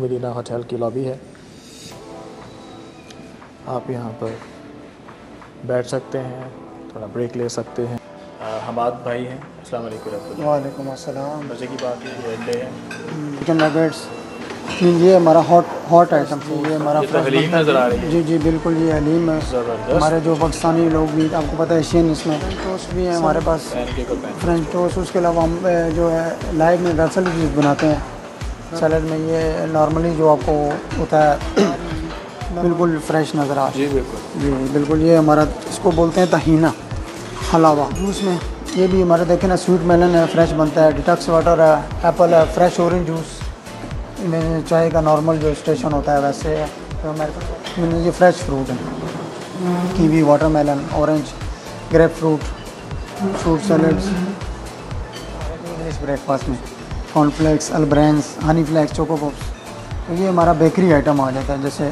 New Medina hotel की lobby है। आप यहाँ पर बैठ सकते हैं, थोड़ा ब्रेक ले सकते हैं। हमाद भाई हैं। अस्सलाम वालेकुम। वालेकुम अस्सलाम। मज़े की बात है, ये अंडे हैं, चिकन नगेट्स, ये हमारा हॉट आइटम है। ये हमारा फ्रेश हलीम नज़र आ रही है। जी जी बिल्कुल, ये हलीम है। ज़बरदस्त। हमारे जो पाकिस्तानी लोग भी, आपको पता है, एशियन इसमें टोस्ट भी है हमारे पास, फ्रेंच टोस्ट। उसके अलावा हम जो है लाइव में दरअसल चीज़ बनाते हैं सैलड में। ये नॉर्मली जो आपको होता है बिल्कुल फ्रेश नज़र आ रहा है। जी बिल्कुल, ये हमारा इसको बोलते हैं तहीना हलावा। जूस में ये भी हमारे देखें ना, स्वीट मेलन है, फ्रेश बनता है। डिटॉक्स वाटर है, एप्पल है, फ्रेश ऑरेंज जूस में चाय का नॉर्मल जो स्टेशन होता है वैसे है। तो हमारे ये फ्रेश फ्रूट है, kiwi, watermelon, orange, grapefruit, fruit salads. English breakfast में cornflakes, all brans, honey flakes, choco pops. तो ये हमारा बेकरी आइटम आ जाता है, जैसे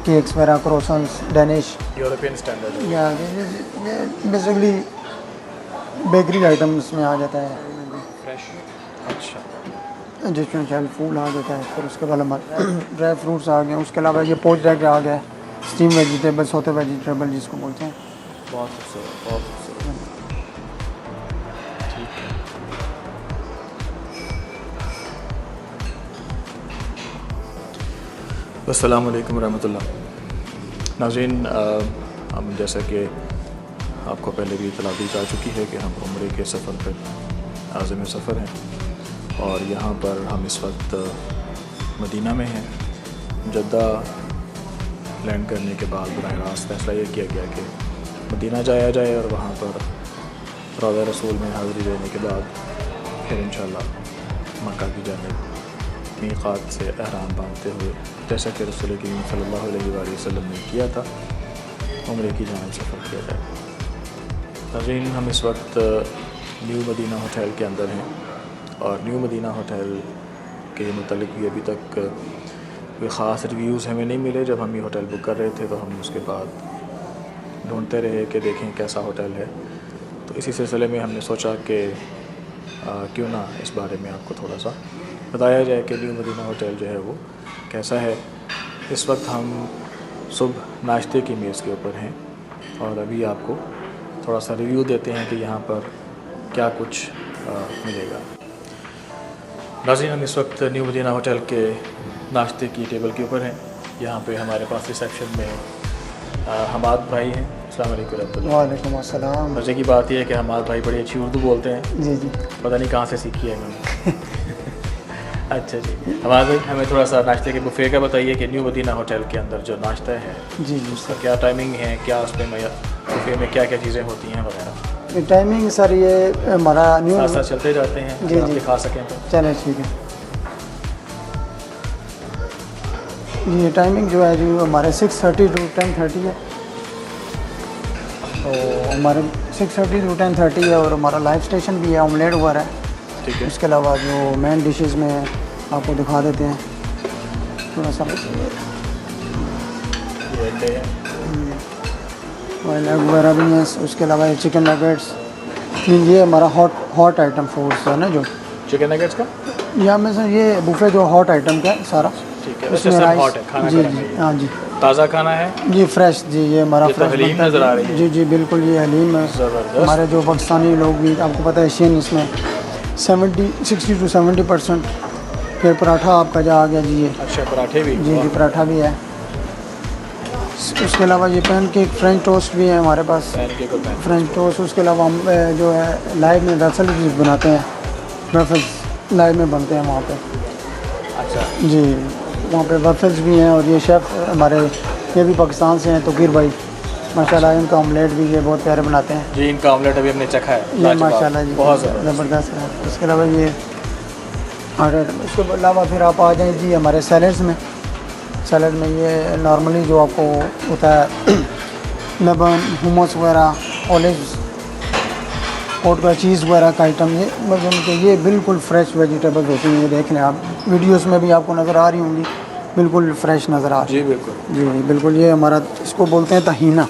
केक्स वगैरह, क्रोसन्स, डेनिश, यूरोपियन स्टैंडर्ड। या ये बेसिकली बेकरी आइटम्स में आ जाता है। फ्रेश। अच्छा, जिसमें शायद फूल आ जाता है। फिर उसके बाद हमारे ड्राई फ्रूट्स आ गए। उसके अलावा ये पोच रैक आ गया, स्टीम वेजिटेबल्स होते, वेजिटेबल जिसको बोलते हैं। बहुत खूबसूरत, बहुत खूबसूरत। ठीक है। अस्सलाम वालेकुम रहमतुल्लाह। नाज़रीन, हम जैसा कि आपको पहले भी इतला दी जा चुकी है कि हम उम्रे के सफ़र पर आज़म सफ़र हैं और यहाँ पर हम इस वक्त मदीना में हैं। जद्दा लैंड करने के बाद बराह रास्त फैसला ये किया गया कि मदीना जाया जाए और वहाँ पर रौज़ा रसूल में हाज़िरी देने के बाद फिर इंशाअल्लाह मक्का की जानिब मीक़ात से एहराम बांधते हुए, जैसा कि रसूल करीम सल्लल्लाहु अलैहि वसल्लम ने किया था, उम्रे की जानिब सफ़र किया जाए। नाज़रीन, हम इस वक्त न्यू मदीना होटल के अंदर हैं और न्यू मदीना होटल के मुतालिक भी अभी तक कोई ख़ास रिव्यूज़ हमें नहीं मिले। जब हम ये होटल बुक कर रहे थे तो हम उसके बाद ढूंढते रहे कि देखें कैसा होटल है। तो इसी सिलसिले में हमने सोचा कि क्यों ना इस बारे में आपको थोड़ा सा बताया जाए कि न्यू मदीना होटल जो है वो कैसा है। इस वक्त हम सुबह नाश्ते की मेज़ के ऊपर हैं और अभी आपको थोड़ा सा रिव्यू देते हैं कि यहाँ पर क्या कुछ मिलेगा। नाज़रीन, हम इस वक्त न्यू मदीना होटल के नाश्ते की टेबल के ऊपर हैं। यहाँ पे हमारे पास रिसेप्शन में हमाद भाई हैं। अस्सलाम वालेकुम। वालेकुम अस्सलाम। मज़े की बात यह है कि हमाद भाई बड़ी अच्छी उर्दू बोलते हैं। जी जी, पता नहीं कहाँ से सीखी है इन्होंने। अच्छा जी, हमाद भाई हमें थोड़ा सा नाश्ते के बुफ़े का बताइए कि न्यू मदीना होटल के अंदर जो नाश्ता है जी जी उसका क्या टाइमिंग है, क्या उसमें बुफ़े में क्या क्या चीज़ें होती हैं वगैरह। ये टाइमिंग सर, ये हमारा न्यू साथ साथ चलते जाते हैं, जी आप जी, दिखा सकें तो। चलें ठीक है। ये टाइमिंग जो है जो हमारे 6:30 to 10:30 है। तो हमारे 6:30 to 10:30 है और हमारा लाइव स्टेशन भी है, ऑमलेट वगैरह है। ठीक है। इसके अलावा जो मेन डिशेस में आपको दिखा देते हैं थोड़ा सा। ये अंडे हैं। ऑयल एग वगैरह भी हैं। उसके अलावा ये चिकन नगेट्स, ये हमारा हॉट आइटम फूड्स है ना, जो चिकन नगेट्स का यहाँ में से ये बुफे जो हॉट आइटम का है सारा। ठीक है। इसमें सब राइस, हॉट है, खाना जी गर्म है जी, ये। हाँ जी ताज़ा खाना है जी, फ्रेश जी। ये हमारा ये तो फ्रेश हलीम बनता है नज़र आ रही है। जी जी बिल्कुल, ये हलीम है। ज़बरदस्त। हमारे जो पाकिस्तानी लोग भी, आपको पता है, एशियन इसमें 60 to 70%। फिर पराठा आपका जा आ गया जी, ये अच्छा, पराठे भी। जी जी, पराठा भी है। उसके अलावा ये पैन केक, फ्रेंच टोस्ट भी है हमारे पास, पैनकेक और पैन। French toast. उसके अलावा हम जो है लाइव में दरअसल चीज़ बनाते हैं, वेफल्स लाइव में बनते हैं वहाँ पे। अच्छा जी, वहाँ पे वेफल्स भी हैं। और ये शेफ़ हमारे ये भी पाकिस्तान से हैं, तोकीर भाई, माशाल्लाह। इनका ऑमलेट भी ये बहुत प्यारे बनाते हैं जी, इनका ऑमलेट अभी हमने चखा है, ये, लाजवाब, माशाल्लाह जी, बहुत ज़बरदस्त है। इसके अलावा ये ऑर्डर, उसके अलावा फिर आप आ जाएँ जी हमारे सैलड्स में। सैलड में ये नॉर्मली जो आपको होता है लेबन, हुमस वगैरह, ऑलिव्स, पोट का चीज़ वगैरह का आइटम। ये मतलब कि ये बिल्कुल फ्रेश वेजिटेबल्स होती हैं। ये देख लें आप, वीडियोस में भी आपको नज़र आ रही होंगी, बिल्कुल फ्रेश नज़र आ रही जी है। बिल्कुल। जी बिल्कुल, ये हमारा इसको बोलते हैं तहीना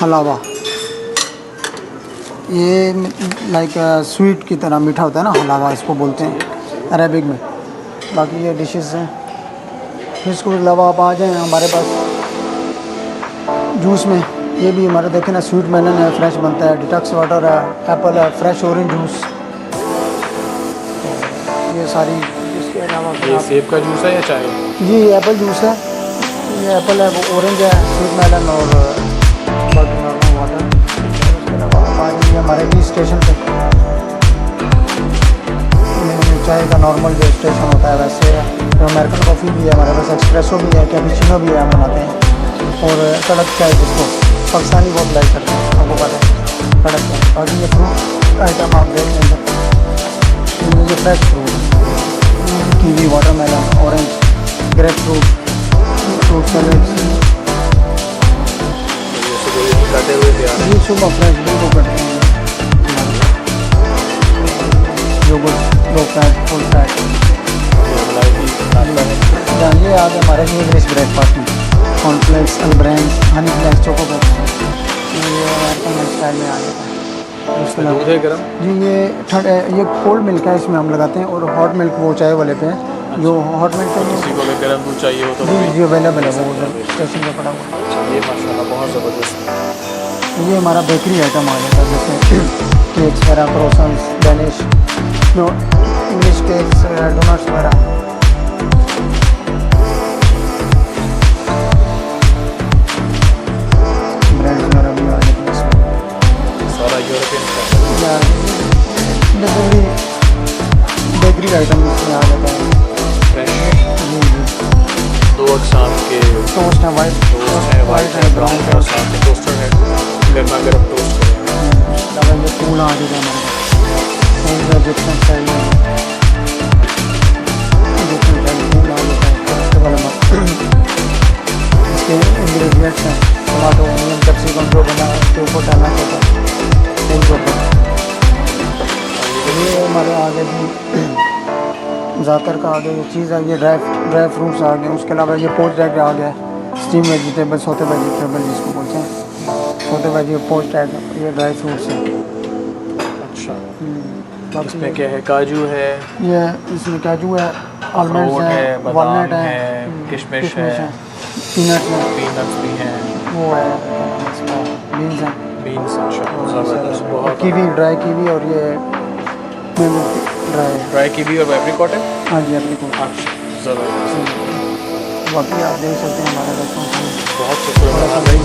हलावा। ये लाइक स्वीट की तरह मीठा होता है ना, हलावा इसको बोलते हैं अरेबिक में। बाकी ये डिशेस हैं, फिर इसके अलावा आप आ जाएँ हमारे पास जूस में, ये भी हमारा देखें ना, स्वीट मेलन है, फ्रेश बनता है, डिटॉक्स वाटर है, एप्पल है, फ्रेश ऑरेंज जूस, ये सारी। इसके अलावा फिर ये आप, सेब का जूस है या चाय? जी एप्पल जूस है, ये एप्पल है, वो ऑरेंज है, स्वीट मेलन और बाकी नॉर्मल वाटर। उसके अलावा आप आ जाइए हमारे टी स्टेशन पे, चाय का नॉर्मल जो स्टेशन होता है वैसे है, तो अमेरिकन कॉफ़ी भी है हमारे पास, एक्सप्रेसो भी है, कैपुचिनो भी है, हम बनाते हैं, और कड़क चाय जिसको पाकिस्तानी बहुत लाइक करते हैं, आपको पता है कड़क चाय। बाकी ये फ्रूट आइटम आप देख लेंगे, ये fresh fruit, kiwi, watermelon, orange, grapefruit salad, काटे हुए तैयार ये सुबह फ्रेश बिल्कुल करते हैं, yogurt, low fat, full fat. ये आ गए हमारे इंग्लिश ब्रेकफास्ट में, cornflakes, all brans, honey flakes, choco pop, ये अमेरिकन स्टाइल में आ जाता है। उसके दूध है गरम? जी ये कोल्ड मिल्क है, इसमें हम लगाते हैं, और हॉट मिल्क वो चाय वाले पे है, जो हॉट मिल्क है किसी को अगर गरम दूध चाहिए हो तो जी जी अवेलेबल है, वो उधर स्टेशन पर पड़ा हुआ है। अच्छा, ये माशाल्लाह बहुत ज़बरदस्त है। ये हमारा बेकरी आइटम आ जाता है, जैसे केक्स वगैरह, क्रोसन्स, डेनिश, इंग्लिश केक्स, डोनट्स वगैरह। ब्रेड वगैरह भी आ जाते हैं इसमें। सारा यूरोपियन या बेकरी आइटम इसमें आ जाता है। फ्रेश। जी जी, दो अक़साम के टोस्ट है, वाइट टोस्ट है, वाइट है, ब्राउन है, और साथ में टोस्टर है, गर्मा गर्म टोस्ट करें। लगा ये फूल आ जाता है हमारे पास, इजिप्शियन स्टाइल में, इजिप्शियन स्टाइल फूल आ जाता है। उसके बाद इसके इंग्रेडिएंट्स हैं, टमाटो, अनियन, कैप्सिकम जो बना है उसके ऊपर डालना पड़ता है फूल के ऊपर। ये हमारे आगे जी ज़ातर का आगे ये चीज़ है, ये ड्राई फ्रूट्स आ गए। उसके अलावा ये पोच एग आ गया, स्टीम वेजिटेबल, सोते वेजिटेबल जिसको बोलते हैं, सोते वेजी पोच एग, ये ड्राई फ्रूट्स है। अच्छा, इसमें क्या है? काजू है, ये इसमें काजू है, आलमंड्स अखरोट है, है, बादाम वालनट है, है, किशमिश है, पीनट्स है, पीनट्स भी हैं, वो है, बीन्स हैं, बीन्स। अच्छा, ज़बरदस्त, बहुत। कीवी, ड्राई कीवी, और ये मैंगो ड्राई कीवी और एप्रिकॉट है। हाँ जी एप्रिकॉट। अच्छा, ज़बरदस्त, बाकी आप देख सकते हैं हमारे रेस्टोरेंट में बहुत शुक्रिया भाई।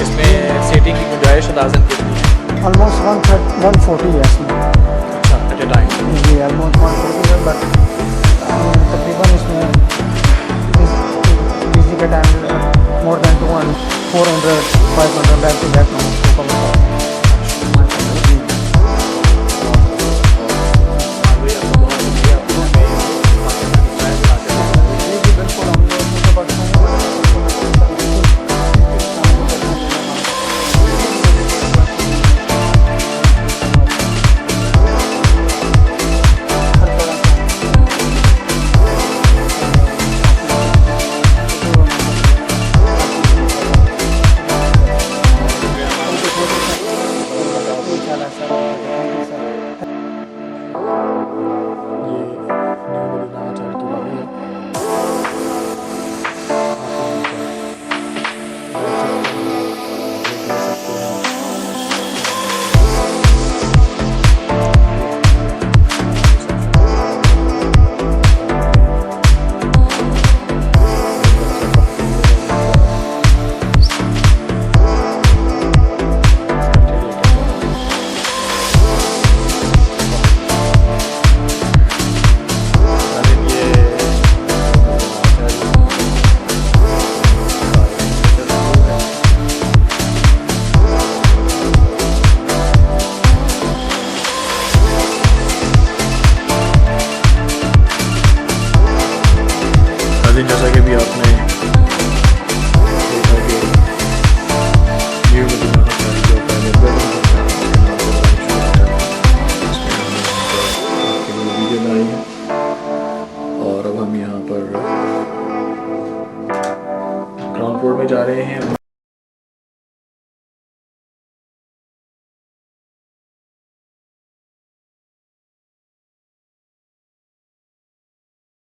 इसमें सीटिंग की गुंजाइश अंदाज़न कितनी है? ऑलमोस्ट 140 है इसमें। अच्छा, एट ए टाइम? जी ऑलमोस्ट 140 है, बट तकरीबन इसमें बिजी के time more than 200, 400, 500 back to back जैसा कि भी आपने देखा कि न्यू मदीना होटल जो पहले बेडरूम होता है उसमें हमने आपके लिए वीडियो बनाई है। और अब हम यहाँ पर ग्राउंड फ्लोर में जा रहे हैं।